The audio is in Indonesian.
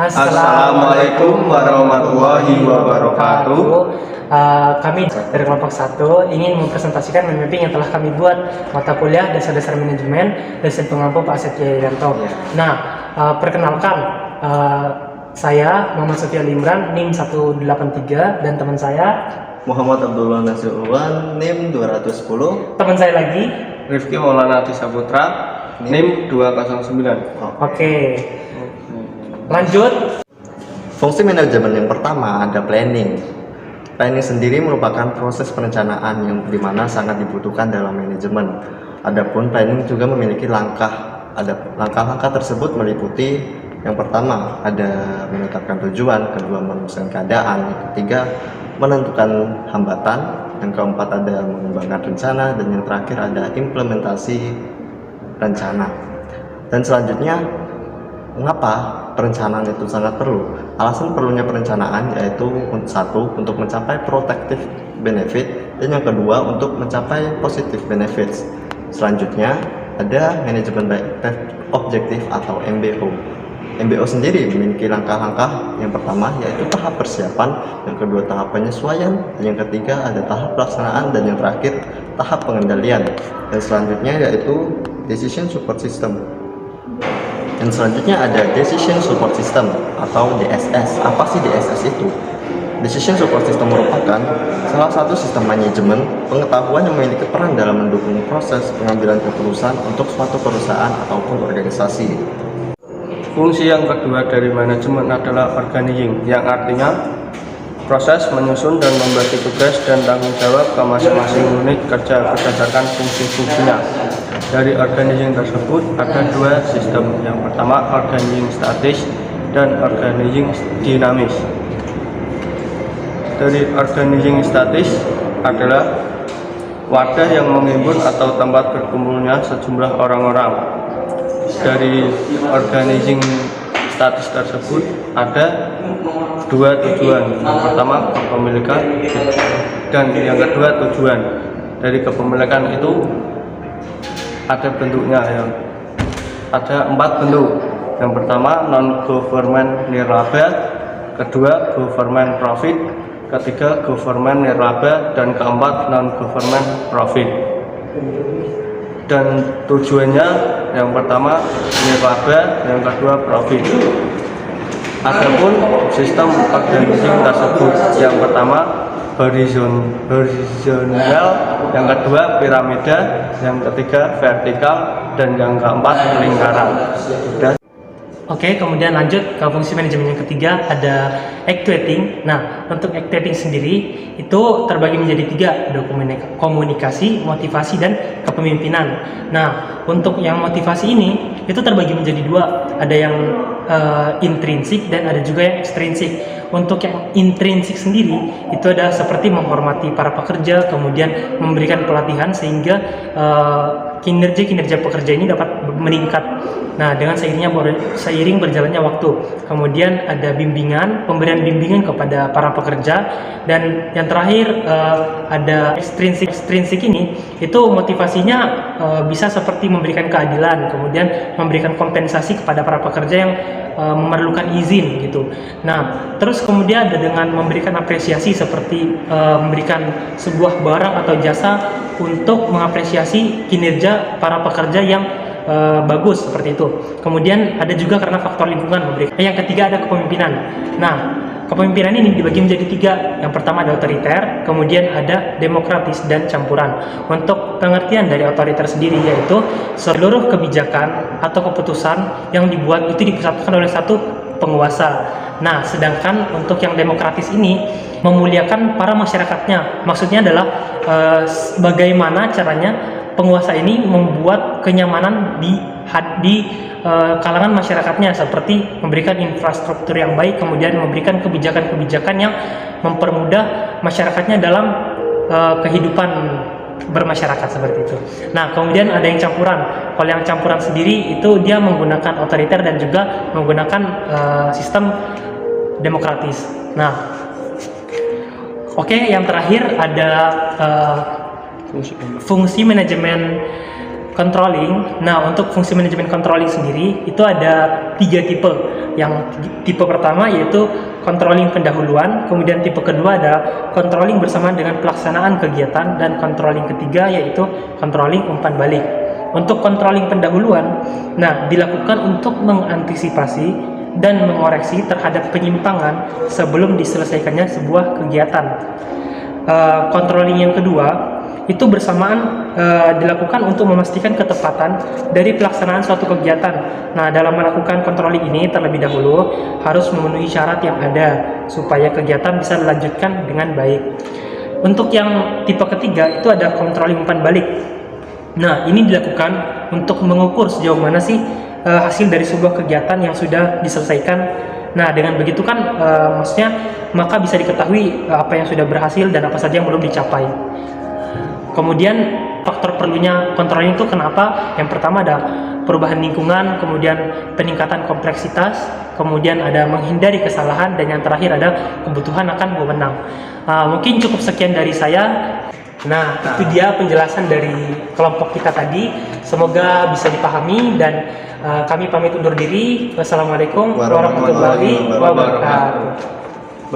Assalamualaikum warahmatullahi wabarakatuh. Kami dari kelompok 1 ingin mempresentasikan mapping yang telah kami buat mata kuliah dasar-dasar manajemen dosen pengampu Pak Setia Yanto. Nah, perkenalkan, saya Muhammad Sofia Limran, NIM 183, dan teman saya Muhammad Abdullah Nasirullah, NIM 210. Teman saya lagi Rifki Maulana Disaputra, NIM 209. Oke. Lanjut. Fungsi manajemen yang pertama ada planning. Planning sendiri merupakan proses perencanaan yang dimana sangat dibutuhkan dalam manajemen. Adapun planning juga memiliki langkah. Langkah-langkah tersebut meliputi yang pertama ada menetapkan tujuan, kedua merumuskan keadaan, yang ketiga menentukan hambatan, yang keempat ada mengembangkan rencana, dan yang terakhir ada implementasi rencana. Dan selanjutnya, mengapa perencanaan itu sangat perlu? Alasan perlunya perencanaan yaitu satu, untuk mencapai protective benefit, dan yang kedua untuk mencapai positive benefits. Selanjutnya ada manajemen objektif atau MBO. MBO sendiri memiliki langkah-langkah. Yang pertama yaitu tahap persiapan, yang kedua tahap penyesuaian, dan yang ketiga ada tahap pelaksanaan, dan yang terakhir tahap pengendalian. Dan selanjutnya yaitu decision support system. Dan selanjutnya ada Decision Support System atau DSS. Apa sih DSS itu? Decision Support System merupakan salah satu sistem manajemen pengetahuan yang memiliki peran dalam mendukung proses pengambilan keputusan untuk suatu perusahaan ataupun organisasi. Fungsi yang kedua dari manajemen adalah organizing, yang artinya proses menyusun dan membagi tugas dan tanggung jawab ke masing-masing unit kerja berdasarkan fungsi-fungsinya. Dari organizing tersebut ada dua sistem. Yang pertama organizing statis dan organizing dinamis. Dari organizing statis adalah wadah yang menghimpun atau tempat berkumpulnya sejumlah orang-orang. Dari organizing statis tersebut ada dua tujuan. Yang pertama kepemilikan, dan yang kedua tujuan. Dari kepemilikan itu ada bentuknya, ada 4 bentuk. Yang pertama non-government nirlaba, kedua government profit, ketiga government nirlaba, dan keempat non-government profit. Dan tujuannya yang pertama nirlaba, yang kedua profit. Adapun sistem organizing tersebut, yang pertama horizontal, yang kedua piramida, yang ketiga vertikal, dan yang keempat lingkaran. Oke, kemudian lanjut ke fungsi manajemen yang ketiga, ada actuating. Nah, untuk actuating sendiri itu terbagi menjadi 3, ada komunikasi, motivasi, dan kepemimpinan. Nah, untuk yang motivasi ini itu terbagi menjadi 2, ada yang intrinsik dan ada juga yang ekstrinsik. Untuk yang intrinsik sendiri itu ada seperti menghormati para pekerja, kemudian memberikan pelatihan sehingga kinerja pekerja ini dapat meningkat. Nah, dengan seiring berjalannya waktu. Kemudian ada bimbingan, pemberian bimbingan kepada para pekerja, dan yang terakhir ada ekstrinsik ini itu motivasinya bisa seperti memberikan keadilan, kemudian memberikan kompensasi kepada para pekerja yang memerlukan izin gitu. Nah, terus kemudian ada dengan memberikan apresiasi seperti memberikan sebuah barang atau jasa untuk mengapresiasi kinerja para pekerja yang bagus seperti itu. Kemudian ada juga karena faktor lingkungan memberikan. Yang ketiga ada kepemimpinan. Nah, kepemimpinan ini dibagi menjadi 3. Yang pertama ada otoriter, kemudian ada demokratis, dan campuran. Untuk pengertian dari otoriter sendiri yaitu seluruh kebijakan atau keputusan yang dibuat itu dipusatkan oleh satu penguasa. Nah, sedangkan untuk yang demokratis ini memuliakan para masyarakatnya. Maksudnya adalah bagaimana caranya penguasa ini membuat kenyamanan di kalangan masyarakatnya, seperti memberikan infrastruktur yang baik, kemudian memberikan kebijakan-kebijakan yang mempermudah masyarakatnya dalam kehidupan bermasyarakat seperti itu. Nah, kemudian ada yang campuran. Kalau yang campuran sendiri itu dia menggunakan otoriter dan juga menggunakan sistem demokratis. Nah, oke, yang terakhir ada fungsi manajemen controlling. Nah, untuk fungsi manajemen controlling sendiri itu ada 3 tipe. Yang tipe pertama yaitu controlling pendahuluan, kemudian tipe kedua ada controlling bersamaan dengan pelaksanaan kegiatan, dan controlling ketiga yaitu controlling umpan balik. Untuk controlling pendahuluan, nah dilakukan untuk mengantisipasi dan mengoreksi terhadap penyimpangan sebelum diselesaikannya sebuah kegiatan. Controlling yang kedua itu bersamaan dilakukan untuk memastikan ketepatan dari pelaksanaan suatu kegiatan. Nah, dalam melakukan controlling ini terlebih dahulu harus memenuhi syarat yang ada supaya kegiatan bisa dilanjutkan dengan baik. Untuk yang tipe ketiga itu ada controlling umpan balik. Nah, ini dilakukan untuk mengukur sejauh mana sih hasil dari sebuah kegiatan yang sudah diselesaikan. Nah, dengan begitu kan maksudnya maka bisa diketahui apa yang sudah berhasil dan apa saja yang belum dicapai. Kemudian faktor perlunya controlling itu kenapa? Yang pertama ada perubahan lingkungan, kemudian peningkatan kompleksitas, kemudian ada menghindari kesalahan, dan yang terakhir ada kebutuhan akan wewenang. Mungkin cukup sekian dari saya. Nah, itu dia penjelasan dari kelompok kita tadi. Semoga bisa dipahami, dan kami pamit undur diri. Wassalamualaikum warahmatullahi wabarakatuh.